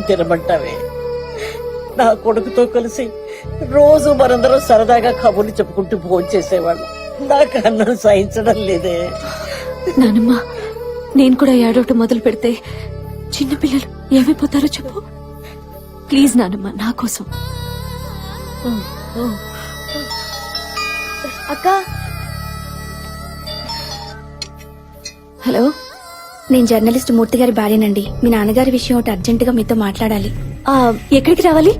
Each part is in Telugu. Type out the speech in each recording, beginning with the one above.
తినమంటావే? నా కొడుకుతో కలిసి రోజు మనందరం సరదాగా కబుర్లు చెప్పుకుంటూ భోజనం చేసేవాళ్ళం. నాకు అన్నం సహించడం లేదే. నానమ్మ, నేను కూడా ఏడవటం మొదలు పెడితే చిన్నపిల్లలు ఏమైపోతారో చెప్పు. ప్లీజ్ నానమ్మ, నా కోసం. అక్క, హలో, నేను జర్నలిస్ట్ మూర్తి గారి భార్యనండి. మీ నాన్నగారి విషయం ఒకటి అర్జెంటుగా మీతో మాట్లాడాలి. ఎక్కడికి రావాలి?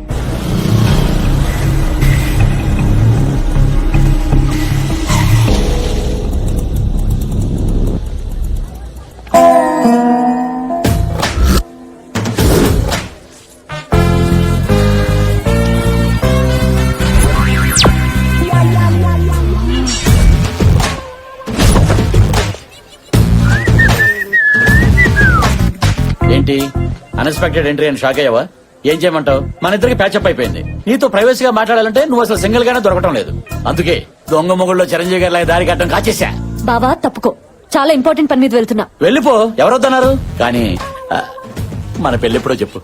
ఏంటి అన్ఎక్స్పెక్టెడ్ ఎంట్రీ అని షాక్ అయ్యావా? ఏం చేయమంటావు? మన ఇద్దరికి ప్యాచప్ అయిపోయింది. నీతో ప్రైవసీగా మాట్లాడాలంటే నువ్వు అసలు సింగిల్ గానే దొరకటం లేదు. అందుకే దొంగ మొగుళ్ళలో చిరంజీవి గారి దారి కట్టడం కాచేసా. బావా తప్పుకో, చాలా ఇంపార్టెంట్ పని మీద వెళ్తున్నా. వెళ్ళిపో, ఎవరొద్దన్నారు? కానీ మన పెళ్ళెప్పుడో చెప్పు.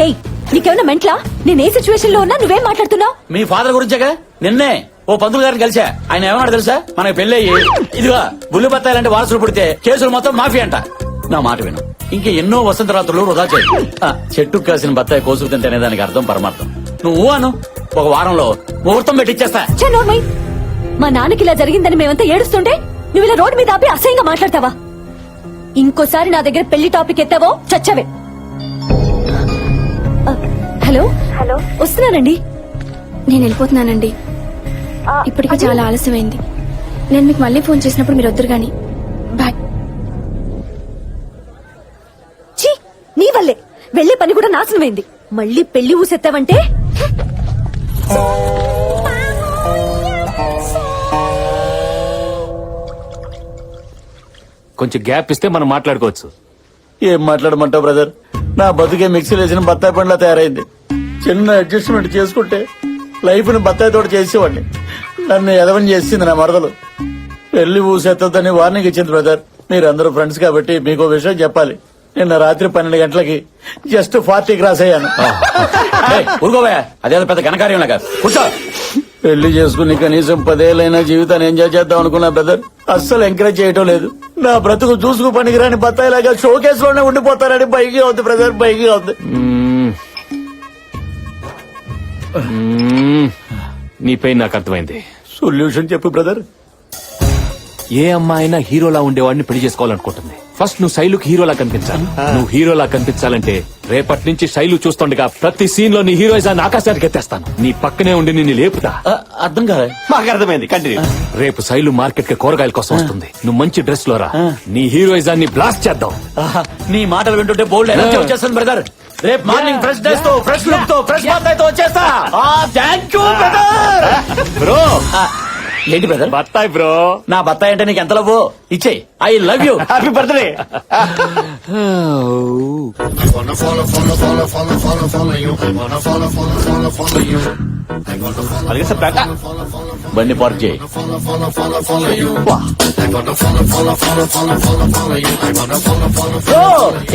హేయ్, నీకేమన్నా మెంట్లా? నేను ఏ సిచ్యువేషన్ లో ఉన్నా నువ్వేం మాట్లాడుతున్నావు? మీ ఫాదర్ గురించేగా. నిన్నే ఓ పంతులు గారిని కలిసా. ఆయన ఏమన్నా తెలుసా? మనకు పెళ్ళయ్యి ఇదిగా బుల్లి బత్తాయిలంటే వారసులు పుడితే కేసులు మొత్తం మాఫీ అంట. నా మాట విను, ఇంకా ఎన్నో వసంత రాత్రులు వృధా చేయి. చెట్టుకు కాసిన బత్తాయి కోసుకు తింటేనే దానికి అర్థం పరమార్థం. నువ్వు అను, ఒక వారంలో ముహూర్తం పెట్టిచ్చేస్తా. మా నాన్నకి ఇలా జరిగిందని మేమంతా ఏడుస్తుంటే నువ్వు ఇలా రోడ్డు మీద ఆపి అసహ్యంగా మాట్లాడతావా? ఇంకోసారి నా దగ్గర పెళ్లి టాపిక్ ఎత్తావో చచ్చవే. హలో హలో, వస్తున్నానండి. నేను వెళ్ళిపోతున్నానండి. ఇప్పటికే చాలా ఆలస్యమైంది. నేను మీకు మళ్ళీ ఫోన్ చేసినప్పుడు మీరు వద్దురు గాని. బాయ్. ఛీ, నీ వల్లే వెళ్లే పని కూడా నాశనమైంది. మళ్ళీ పెళ్లి ఊసెత్తావంటే కొంచెం గ్యాప్ ఇస్తే మనం మాట్లాడుకోవచ్చు. ఏం మాట్లాడమంటావు బ్రదర్? నా బతుకే మిక్సీలో వేసిన బత్తాయి పండ్లా తయారైంది. చిన్న అడ్జస్ట్మెంట్ చేసుకుంటే లైఫ్ ని బత్తాయి తోట చేసేవాడిని. నన్ను ఎదవని చేసింది నా మరదలు. పెళ్లి ఊసెత్తదని వార్నింగ్ ఇచ్చింది బ్రదర్. మీరందరూ ఫ్రెండ్స్ కాబట్టి మీకు విషయం చెప్పాలి. నిన్న రాత్రి 12 గంటలకి జస్ట్ 40 క్రాస్ అయ్యాను. ఊరుకోవా, అదేదో పెద్ద ఘనకార్యం లాగా. కూర్చో. పెళ్లి చేసుకుని కనీసం 10 ఏళ్ళైనా జీవితాన్ని ఎంజాయ్ చేద్దాం అనుకున్నా బ్రదర్. అస్సలు ఎంకరేజ్ చేయటం లేదు. నా బ్రతుకు చూసుకు పనికిరాని బత్తాయిలాగా షోకేస్ లోనే ఉండిపోతారని బైకి అవుతుంది బ్రదర్, బైకి అవుతుంది. నీ పెయిన్ నాకు అర్థమైంది. సొల్యూషన్ చెప్పు బ్రదర్. ఏ అమ్మాయినా హీరోలా ఉండేవాడిని పెళ్లి చేసుకోవాలనుకుంటుంది. ఫస్ట్ నువ్వు శైలుకి హీరోలా కనిపించాలి. నువ్వు హీరోలా కనిపించాలంటే రేపటి నుంచి శైలు చూస్తుండగా ప్రతి సీన్ లో నీ హీరోయిజాన్ని ఆకాశానికి ఎత్తేస్తాను. నీ పక్కనే ఉండి నిన్ను లేపుతా. అర్థం కాదు. మాకు అర్థమైంది, కంటిన్యూ. రేపు శైలు మార్కెట్ కి కూరగాయల కోసం వస్తుంది. నువ్వు మంచి డ్రెస్ లో రా. నీ హీరోయిజాన్ని బ్లాస్ట్ చేద్దాం. నీ మాటలు వింటుంటే బోల్డ్ ఎనర్జీ వచ్చేస్తుంది బ్రదర్. రేపు మార్నింగ్ ఫ్రెష్ డ్రెస్ తో, ఫ్రెష్ లుక్ తో, ఫ్రెష్ బత్తాయితో వచ్చేస్తా. Thank you brother. బ్రో, ఏంటి బ్రదర్? బత్తాయి బ్రో. నా బత్తాయి అంటే నీకు ఎంత లవ్? ఇచ్చేయి. I love you. Happy birthday. బండి పార్క్ చేయి.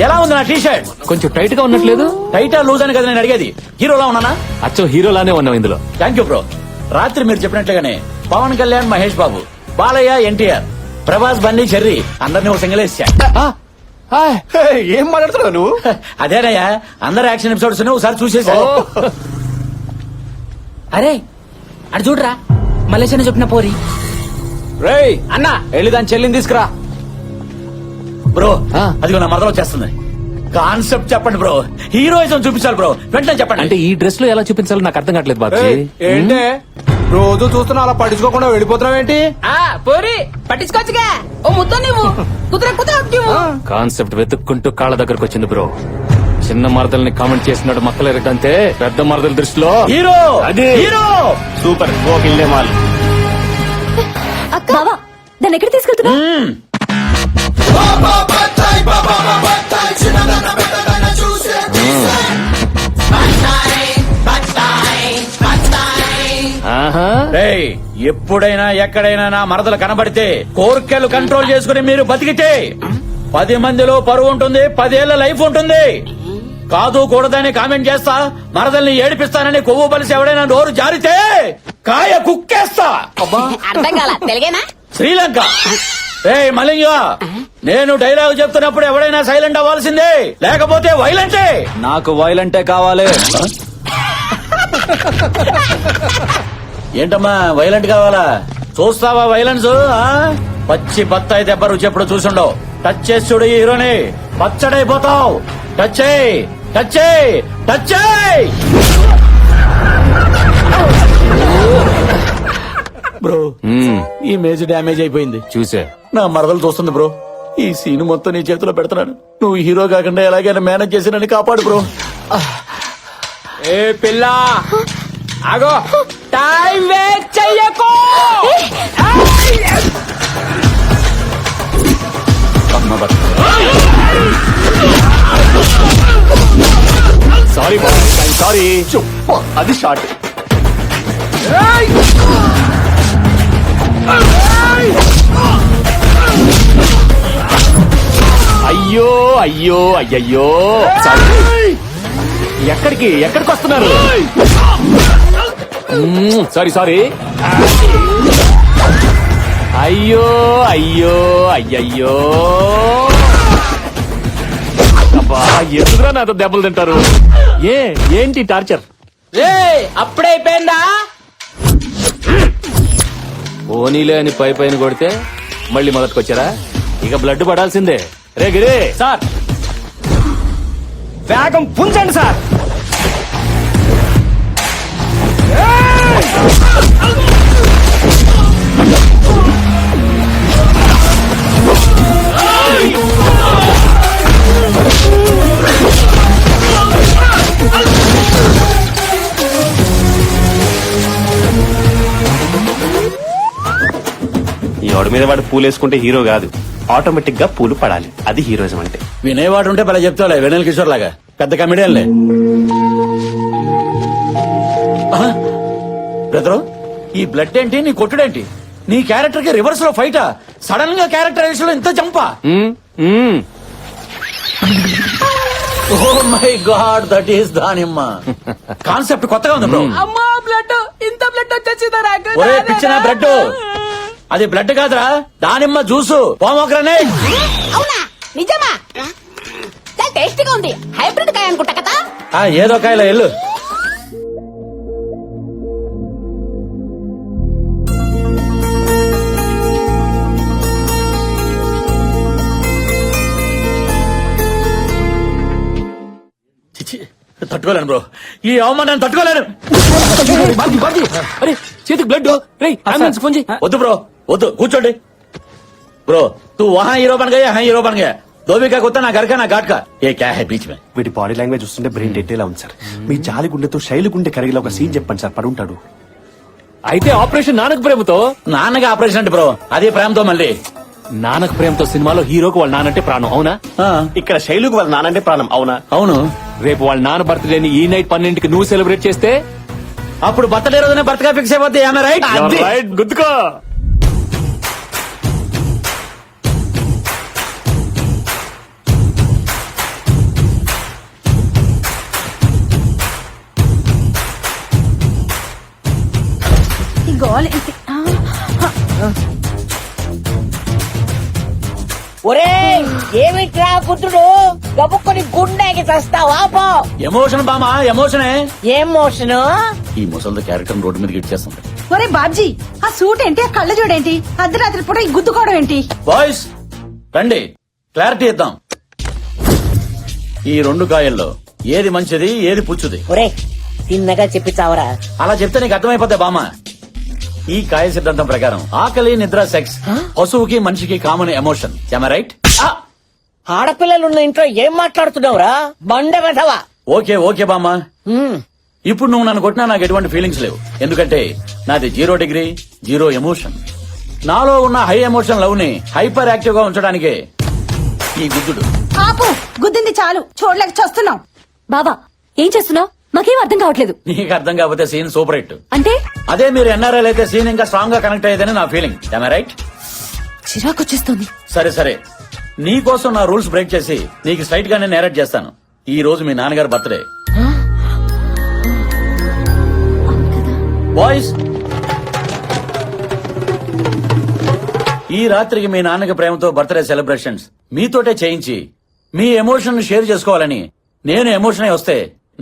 ఎలా ఉంది నా టీ షర్ట్? కొంచెం టైట్ గా ఉన్నట్లేదు. టైటా లూజ్ అని కదా నేను అడిగేది. హీరోలా ఉన్నానా? అచ్చం హీరోలానే ఉన్నావు ఇందులో. Thank you bro. రాత్రి మీరు చెప్పినట్లుగానే పవన్ కళ్యాణ్, మహేష్ బాబు, బాలయ్య, ఎన్టీఆర్, ప్రభాస్, బండి, చెర్రీ అందరినీ ఒక సింగిల్ వేసా. ఏం మాట్లాడుతున్నావు నువ్వు? అదేనయ్యా, అందరు యాక్షన్ ఎపిసోడ్స్ ఒకసారి చూసేసా. అరే అటు చూడరా, మలేషియా చెప్పిన పోరి. రేయ్ అన్న, వెళ్ళి దాని చెల్లిని తీసుకురా. బ్రో, అదిగో నా మరదలు వచ్చేస్తుంది. కాన్సెప్ట్ చెప్పండి బ్రో. హీరోయిజం చూపించాలి బ్రో, వెంటనే చెప్పండి. అంటే ఈ డ్రెస్ లో ఎలా చూపించాలో నాకు అర్థం కావట్లేదు బాబు. ఏంటే రోజు చూస్తున్నా అలా పట్టించుకోకుండా వెళ్ళిపోతున్నావు ఏంటి? పోరి పట్టించుకోవచ్చుగా. ఓ ముద్ద నువ్వు కాన్సెప్ట్ వెతుక్కుంటూ కాళ్ళ దగ్గరకు వచ్చింది బ్రో. చిన్న మరదల్ని కామెంట్ చేసినాడు మక్కలేరటంతే పెద్ద మరదల దృష్టిలో హీరో. అది హీరో సూపర్. గోకిల్లే మాల్. బావా, దాన్ని ఎక్కడ తీసుకెళ్తున్నా? ఎప్పుడైనా ఎక్కడైనా నా మరదలు కనబడితే కోర్కెలు కంట్రోల్ చేసుకుని మీరు బతికితే 10 మందిలో పరువు ఉంటుంది, 10 ఏళ్ల లైఫ్ ఉంటుంది. కాదు కూడదని కామెంట్ చేస్తా, మరదల్ని ఏడిపిస్తానని కొవ్వు పలిసి ఎవడైనా నోరు జారితే కాయ కుక్కేస్తా. అర్థం కాల తెలుగేనా? శ్రీలంక. ఏయ్ మలింగ, నేను డైలాగ్ చెప్తున్నప్పుడు ఎవడైనా సైలెంట్ అవ్వాల్సిందే, లేకపోతే వైలెంటే. నాకు వైలెంటే కావాలి. ఏంటమ్మా వైలెంట్ కావాలా? చూస్తావా వైలెన్స్? పచ్చి బత్తాయి దెబ్బ రుచి ఎప్పుడు చూసుండవు. టచ్ చేసి చూడు ఈ హీరోని, పచ్చడైపోతావు. టచ్ చేయి, టచ్ చేయి, టచ్ చేయి. బ్రో ఈ మేజ్ డ్యామేజ్ అయిపోయింది. చూసే నా మరదలు చూస్తుంది బ్రో. ఈ సీన్ మొత్తం నీ చేతిలో పెడుతున్నాను. నువ్వు హీరో కాకుండా ఎలాగైనా మేనేజ్ చేసి నన్ను కాపాడు బ్రో. ఏ పిల్ల ఆగో, టైం వేస్ట్ చెయ్యకు. సారీ సారీ, అది షార్ట్. అయ్యో అయ్యో అయ్యయ్యో, ఎక్కడికి ఎక్కడికి వస్తున్నారు? Sorry sorry. అయ్యో అయ్యో అయ్యయ్యో, అబ్బా ఎందుకురా నాతో దెబ్బలు తింటారు? ఏంటి టార్చర్? అప్పుడైపోయిందా? పోనీలే అని పై పైన కొడితే మళ్ళీ మొదటికొచ్చారా? ఇక బ్లడ్ పడాల్సిందే. రే గిరి సార్ వేగం పుంజండి సార్. ఈ వాడి మీద వాడు పూలు వేసుకుంటే హీరో కాదు, ఆటోమేటిక్ గా పూలు పడాలి. అది హీరోయిజం అంటే. వినేవాడు ఉంటే భలే చెప్తావులే, వెనల్ కిషోర్ లాగా పెద్ద కమెడియన్లే. బ్రదరు, ఈ బ్లడ్ ఏంటి, నీ కొట్టుడేంటి? నీ క్యారెక్టర్ కి రివర్స్ లో ఫైటా? సడన్ గా క్యారెక్టరైజేషన్ లో ఇంత జంపా? Oh my god, that is దానిమ్మ. కాన్సెప్ట్ కొత్తగా ఉంది బ్రో. అమ్మా బ్లడ్, ఇంత బ్లడ్ వచ్చేసిందా నాకు? ఒరే పిచ్చిన బ్లడ్, అది బ్లడ్ కాదురా, దానిమ్మ జ్యూసు, పోమోగ్రనేట్. అవునా? నిజమా? చాలా టేస్టీగా ఉంది. హైబ్రిడ్ కాయ అనుకుంటా కదా. ఏదో కాయలో ఎల్లు. తట్టుకోలేను బ్రో, ఈ అవమానాన్ని తట్టుకోలేను. అరే చేతికి బ్లడ్. అంబులెన్స్ ఫోన్ చేయి. వద్దు బ్రో, వద్దు, కూర్చోండి. బ్रो तू वहाँ हीरो बन गया, यहाँ हीरो बन गया. धोबी का कुत्ता ना घर का ना घाट का. ये क्या है बीच में? వీటి బాడీ లాంగ్వేజ్ చూస్తుంటే బ్రెయిన్ డెడ్ ఎలా ఉంది సార్. మీ జాలి గుండెతో శైలి గుండె కరిగిలా ఒక సీన్ చెప్పండి సార్, పడుంటాడు. అయితే ఆపరేషన్ నానక ప్రేమతో. నాన్నగా ఆపరేషన్ అంటే బ్రో, అదే ప్రేమతో మళ్ళీ. నానక ప్రేమతో సినిమాలో హీరోకి వాళ్ళ నానంటే ప్రాణం, అవునా? ఇక్కడ శైలుకు వాళ్ళ నానంటే ప్రాణం, అవునా? అవును. రేపు వాళ్ళ నాన్న బర్త్డేని ఈ నైట్ 12కి నువ్వు సెలబ్రేట్ చేస్తే అప్పుడు బర్త్డే రోజునే బర్త్గా ఫిక్స్ అయిపోద్ది. రైట్ రైట్, గుర్తుకో. ఒరే ఏమిట్రా పుత్రుడు, గబుక్కొని గుండెకి చస్తావా? పో. ఎమోషన్ బామా, ఎమోషనే. ఏం మోషను? ఈ ముసలి క్యారెక్టర్ రోడ్డు మీదకి ఇచ్చేస్తుంది. ఒరే బాబ్జీ, ఆ సూట్ ఏంటి, ఆ కళ్ళ చూడేంటి, అర్ధరాత్రి పూట ఈ గుద్దుకోవడం ఏంటి? బాయ్స్ రండి, క్లారిటీ ఇద్దాం. ఈ రెండు కాయల్లో ఏది మంచిది, ఏది పుచ్చుది? ఒరే తిన్నగా చెప్పి చావరా. అలా చెప్తే నీకు అర్థమైపోతే బామా. ఈ కాయ సిద్ధాంతం ప్రకారం ఆకలి, నిద్ర, సెక్స్ పశువుకి మనిషికి కామన్ ఎమోషన్. రైట్? ఆడపిల్లలున్న ఇంట్లో ఏం మాట్లాడుతున్నావురా, బండ వెధవా. ఓకే ఓకే బామ్మా, ఇప్పుడు నువ్వు నన్ను కొట్టినా నాకు ఎటువంటి ఫీలింగ్స్ లేవు. ఎందుకంటే నాది 0 డిగ్రీ 0 ఎమోషన్. నాలో ఉన్న హై ఎమోషన్ లవ్ ని హైపర్ యాక్టివ్ గా ఉంచడానికే ఈ గుద్దుడు. ఆపు, గుద్దింది చాలు, చూడలేక చూస్తున్నాం. బాబా ఏం చేస్తున్నావు? మాకేం అర్థం కావట్లేదు. నీకు అర్థం కాకపోతే సీన్ సూపర్ హిట్. అంటే అదే మీరు ఎన్ఆర్ఐ అయితే సీన్ ఇంకా స్ట్రాంగ్ గా కనెక్ట్ అయ్యేదని నా ఫీలింగ్. రైట్? చిరాకు వచ్చేస్తుంది. సరే సరే, నీ కోసం నా రూల్స్ బ్రేక్ చేసి నీకు స్ట్రైట్ గానే నేరేట్ చేస్తాను. ఈ రోజు మీ నాన్నగారి బర్త్డే. బాయ్స్, ఈ రాత్రికి మీ నాన్నకి ప్రేమతో బర్త్డే సెలబ్రేషన్స్ మీతోటే చేయించి మీ ఎమోషన్ షేర్ చేసుకోవాలని నేను ఎమోషన్ అయి వస్తే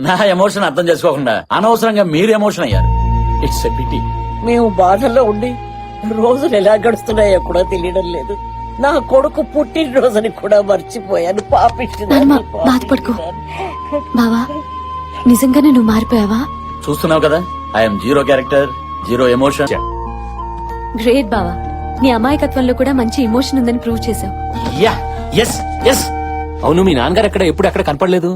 నా ఎమోషన్ అర్థం చేసుకోకుండా అనవసరంగా మీరు ఎమోషన్ అయ్యారు. It's a pity. మేము బాధల్లో ఉండి రోజులు ఎలా గడుస్తున్నాయో కూడా తెలియడం లేదు. నా కొడుకు పుట్టినరోజుని కూడా మర్చిపోయాను. పాపిష్టి నాన్నమ్మ, బాధపడుకో. బావా, నిజంగానే నువ్వు మారిపోయావా? చూస్తున్నావు కదా, I'm zero character, zero emotion. Great బావా, నీ అమాయకత్వంలో కూడా మంచి ఎమోషన్ ఉందని ప్రూవ్ చేశావు. Yeah, yes yes. అవును, మీ నాన్నగారు ఎప్పుడు ఎక్కడ కనపడలేదు?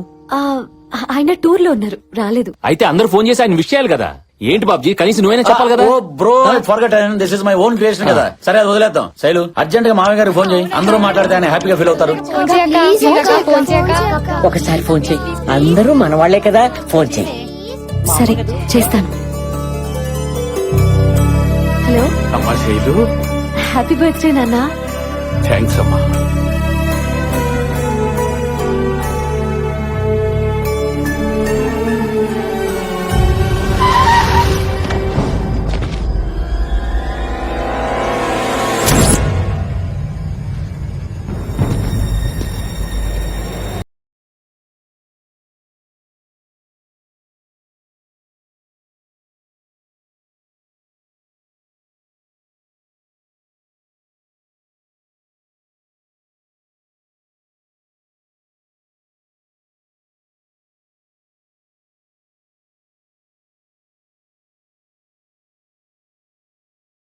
ఆయన టూర్ లో ఉన్నారు, రాలేదు. అయితే అందరూ ఫోన్ చేసి ఆయన విషయాలు కదా. ఏంటి బాబ్జీ, కనీసం నువ్వైనా చెప్పాలి కదా. Oh bro, forget this is my own creation కదా. సరే, అది వదిలేద్దాం. శైలు, అర్జెంట్ గా మామయ్య గారికి ఫోన్ చేయి. అందరూ మాట్లాడితే ఆయన హ్యాపీగా ఫీల్ అవుతారు. ఒకసారి ఫోన్ చెయ్యి. అందరూ మనవాళ్లే కదా, ఫోన్ చెయ్యి. సరే, చేస్తాను. హలో, అమ్మా శైలు, హ్యాపీ బర్త్డే నాన్న. థ్యాంక్స్ అమ్మా.